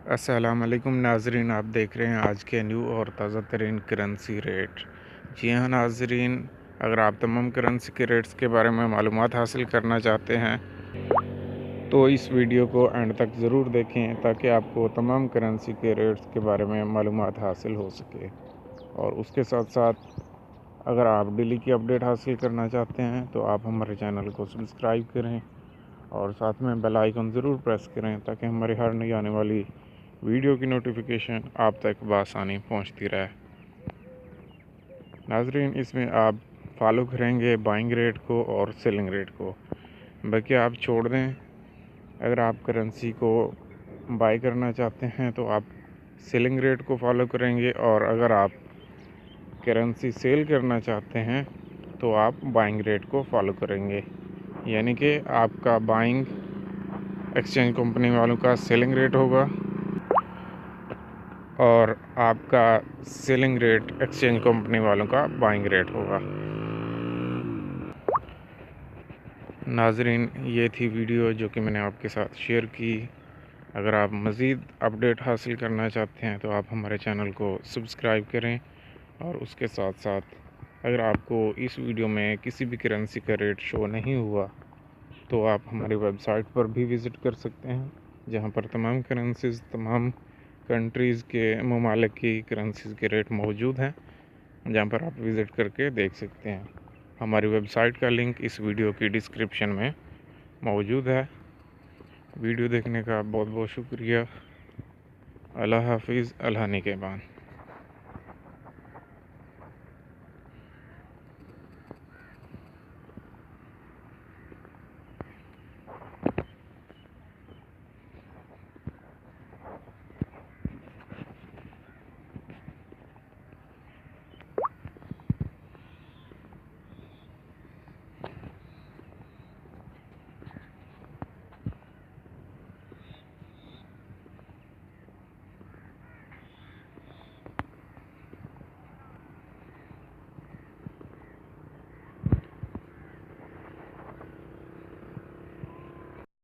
السلام علیکم ناظرین، آپ دیکھ رہے ہیں آج کے نیو اور تازہ ترین کرنسی ریٹ۔ جی ہاں ناظرین، اگر آپ تمام کرنسی کے ریٹس کے بارے میں معلومات حاصل کرنا چاہتے ہیں تو اس ویڈیو کو اینڈ تک ضرور دیکھیں تاکہ آپ کو تمام کرنسی کے ریٹس کے بارے میں معلومات حاصل ہو سکے۔ اور اس کے ساتھ ساتھ اگر آپ ڈیلی کی اپڈیٹ حاصل کرنا چاہتے ہیں تو آپ ہمارے چینل کو سبسکرائب کریں اور ساتھ میں بیل آئیکن ضرور پریس کریں تاکہ ہماری ہر نئی آنے والی ویڈیو کی نوٹیفیکیشن آپ تک بآسانی پہنچتی رہے۔ ناظرین، اس میں آپ فالو کریں گے بائنگ ریٹ کو اور سیلنگ ریٹ کو، باقی آپ چھوڑ دیں۔ اگر آپ کرنسی کو بائی کرنا چاہتے ہیں تو آپ سیلنگ ریٹ کو فالو کریں گے، اور اگر آپ کرنسی سیل کرنا چاہتے ہیں تو آپ بائنگ ریٹ کو فالو کریں گے، یعنی کہ آپ کا بائنگ ایکسچینج کمپنی والوں کا سیلنگ ریٹ ہوگا اور آپ کا سیلنگ ریٹ ایکسچینج کمپنی والوں کا بائنگ ریٹ ہوگا۔ ناظرین، یہ تھی ویڈیو جو کہ میں نے آپ کے ساتھ شیئر کی۔ اگر آپ مزید اپڈیٹ حاصل کرنا چاہتے ہیں تو آپ ہمارے چینل کو سبسکرائب کریں، اور اس کے ساتھ ساتھ اگر آپ کو اس ویڈیو میں کسی بھی کرنسی کا ریٹ شو نہیں ہوا تو آپ ہماری ویب سائٹ پر بھی وزٹ کر سکتے ہیں، جہاں پر تمام کرنسیز، تمام کنٹریز کے ممالک کی کرنسیز کے ریٹ موجود ہیں، جہاں پر آپ وزٹ کر کے دیکھ سکتے ہیں۔ ہماری ویب سائٹ کا لنک اس ویڈیو کی ڈسکرپشن میں موجود ہے۔ ویڈیو دیکھنے کا بہت بہت شکریہ۔ اللہ حافظ، اللہ نگہبان۔